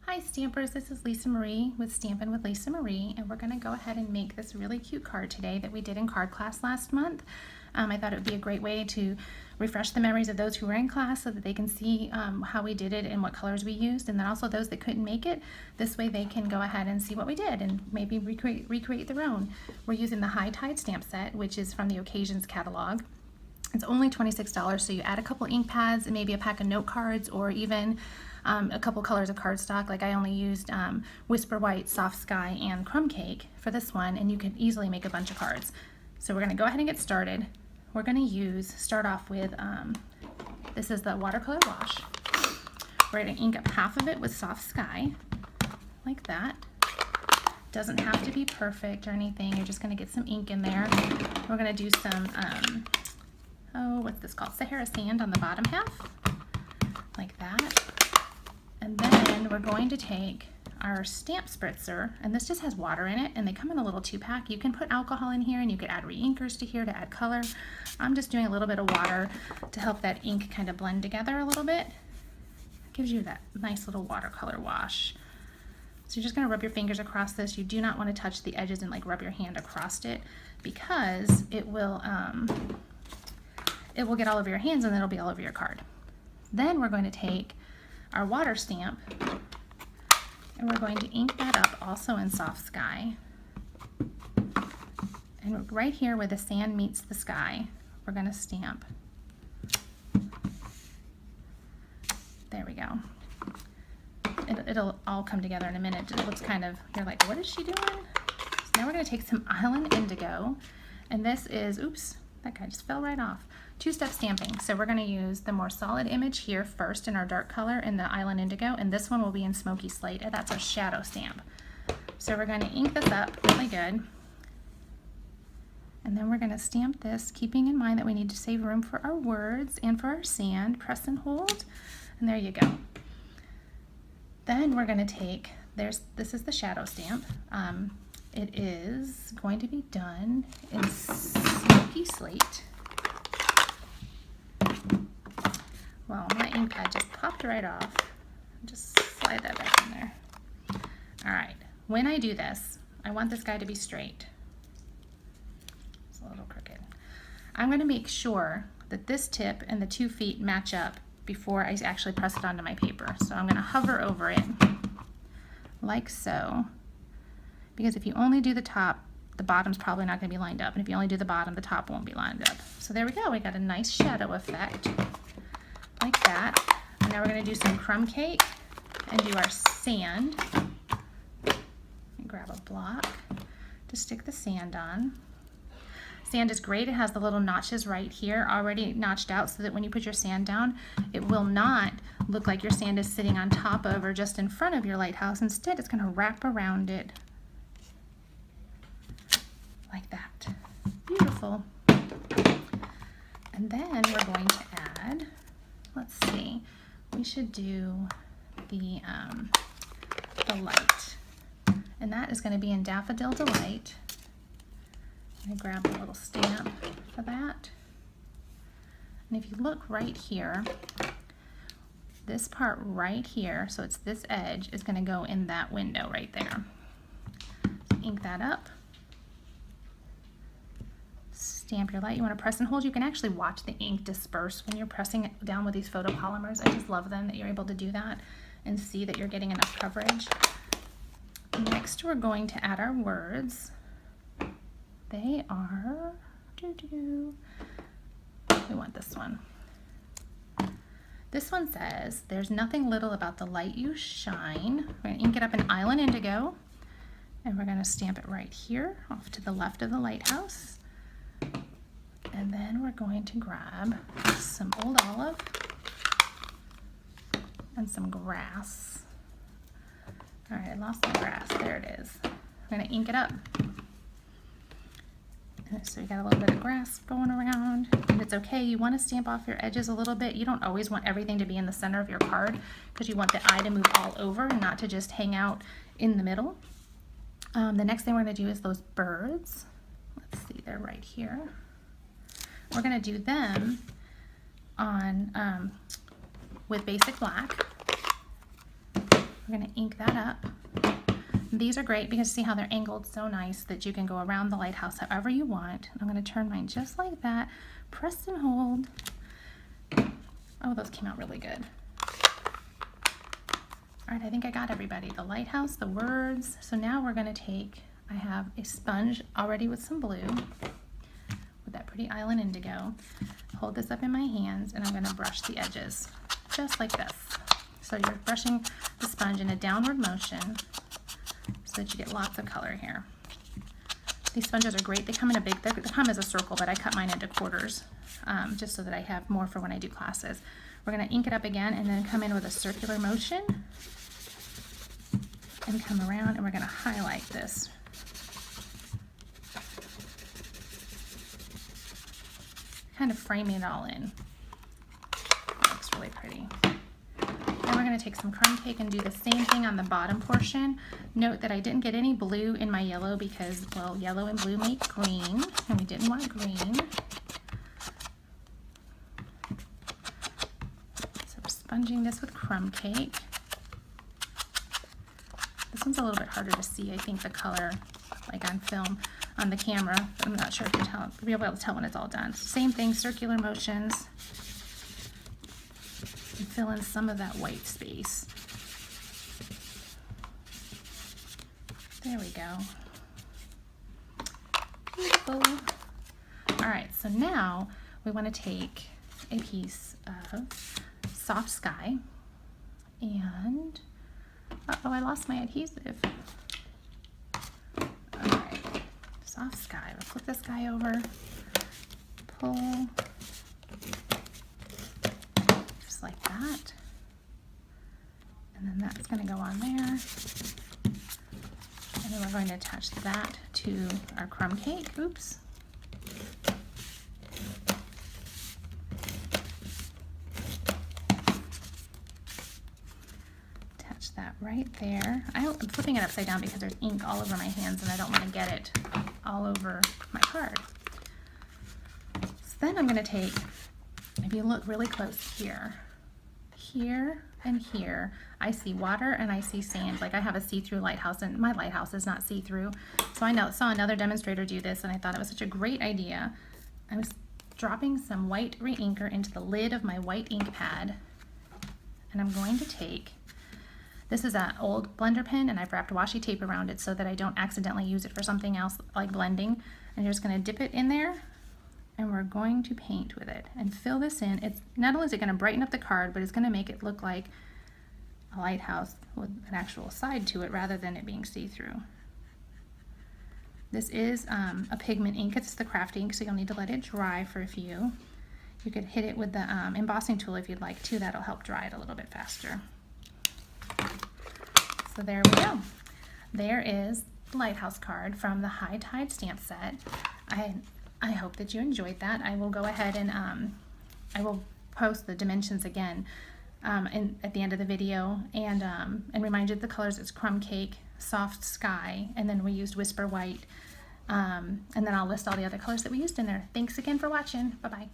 Hi Stampers, this is Lisa Marie with Stampin' with Lisa Marie, and we're going to go ahead and make this really cute card today that we did in card class last month. I thought it would be a great way to refresh the memories of those who were in class so that they can see how we did it and what colors we used, and then also those that couldn't make it. This way they can go ahead and see what we did and maybe recreate their own. We're using the Hightide stamp set, which is from the Occasions catalog. It's only $26, so you add a couple ink pads and maybe a pack of note cards, or even a couple colors of cardstock. Like I only used Whisper White, Soft Sky, and Crumb Cake for this one, and you can easily make a bunch of cards. So we're going to go ahead and get started. We're going to start off with, this is the Watercolor wash. We're going to ink up half of it with Soft Sky, like that. Doesn't have to be perfect or anything. You're just going to get some ink in there. We're going to do some, what's this called? Sahara sand on the bottom half, like that. And then we're going to take our stamp spritzer, and this just has water in it, and they come in a little 2-pack. You can put alcohol in here, and you could add re-inkers to here to add color. I'm just doing a little bit of water to help that ink kind of blend together a little bit. Gives you that nice little watercolor wash. So you're just going to rub your fingers across this. You do not want to touch the edges and like rub your hand across it, because it will get all over your hands and then it'll be all over your card. Then we're going to take our water stamp, and we're going to ink that up also in Soft Sky. And right here where the sand meets the sky, we're going to stamp. There we go. It'll all come together in a minute. It looks kind of, you're like, what is she doing? So now we're going to take some Island Indigo, and this is, oops, that guy just fell right off. 2-step stamping. So we're going to use the more solid image here first in our dark color in the Island Indigo, and this one will be in Smokey Slate, and that's our shadow stamp. So we're going to ink this up really good, and then we're going to stamp this, keeping in mind that we need to save room for our words and for our sand. Press and hold, and there you go. Then we're going to take, this is the shadow stamp. It is going to be done in Smokey Slate. Well, my ink pad just popped right off. Just slide that back in there. All right, when I do this, I want this guy to be straight. It's a little crooked. I'm going to make sure that this tip and the 2 feet match up before I actually press it onto my paper. So I'm going to hover over it like so, because if you only do the top, the bottom's probably not going to be lined up, and if you only do the bottom, the top won't be lined up. So there we go, we got a nice shadow effect like that. And now we're going to do some Crumb Cake and do our sand. And grab a block to stick the sand on. Sand is great. It has the little notches right here already notched out, so that when you put your sand down, it will not look like your sand is sitting on top of or just in front of your lighthouse. Instead, it's going to wrap around it like that. Beautiful. And then we're going to add, let's see, we should do the light. And that is going to be in Daffodil Delight. I'm going to grab a little stamp for that. And if you look right here, this part right here, so it's this edge, is going to go in that window right there. So ink that up. Stamp your light. You want to press and hold. You can actually watch the ink disperse when you're pressing it down with these photopolymers. I just love them that you're able to do that and see that you're getting enough coverage. Next, we're going to add our words. They are, we want this one. This one says, there's nothing little about the light you shine. We're going to ink it up in Island Indigo, and we're going to stamp it right here off to the left of the lighthouse. And then we're going to grab some Old Olive and some grass. All right, I lost my grass. There it is. I'm going to ink it up. So we got a little bit of grass going around, and it's okay. You want to stamp off your edges a little bit. You don't always want everything to be in the center of your card, because you want the eye to move all over and not to just hang out in the middle. The next thing we're going to do is those birds. Let's see, they're right here. We're going to do them on with basic black. We're going to ink that up. These are great because see how they're angled so nice that you can go around the lighthouse however you want. I'm going to turn mine just like that. Press and hold. Oh, those came out really good. All right, I think I got everybody. The lighthouse, the words. So now we're going to take, I have a sponge already with some blue, with that pretty island indigo. Hold this up in my hands and I'm going to brush the edges, just like this. So you're brushing the sponge in a downward motion so that you get lots of color here. These sponges are great. They come in they come as a circle, but I cut mine into quarters just so that I have more for when I do classes. We're going to ink it up again and then come in with a circular motion and come around and we're going to highlight this. Kind of framing it all in. That looks really pretty. Then we're going to take some crumb cake and do the same thing on the bottom portion. Note that I didn't get any blue in my yellow because, well, yellow and blue make green, and we didn't want green. So we're sponging this with crumb cake. This one's a little bit harder to see, I think, the color, like on film, on the camera. I'm not sure if you'll be able to tell when it's all done. Same thing, circular motions. And fill in some of that white space. There we go. Beautiful. All right, so now we want to take a piece of soft sky and, uh-oh, I lost my adhesive. All right, soft sky. We'll flip this guy over, pull, like that, and then that's going to go on there, and then we're going to attach that to our crumb cake. Oops. Attach that right there. I'm flipping it upside down because there's ink all over my hands and I don't want to get it all over my card. So then I'm going to take, if you look really close here and here, I see water and I see sand. Like I have a see-through lighthouse and my lighthouse is not see-through. So I saw another demonstrator do this and I thought it was such a great idea. I was dropping some white re-inker into the lid of my white ink pad and I'm going to take, this is an old blender pen and I've wrapped washi tape around it so that I don't accidentally use it for something else like blending. And you're just going to dip it in there and we're going to paint with it and fill this in. It's not only is it going to brighten up the card, but it's going to make it look like a lighthouse with an actual side to it rather than it being see-through. This is a pigment ink. It's the craft ink, so you'll need to let it dry for a few. You could hit it with the embossing tool if you'd like to. That'll help dry it a little bit faster. So there we go. There is the lighthouse card from the Hightide stamp set. I hope that you enjoyed that. I will go ahead and I will post the dimensions again at the end of the video and remind you of the colors. It's crumb cake, soft sky, and then we used whisper white, and then I'll list all the other colors that we used in there. Thanks again for watching. Bye-bye.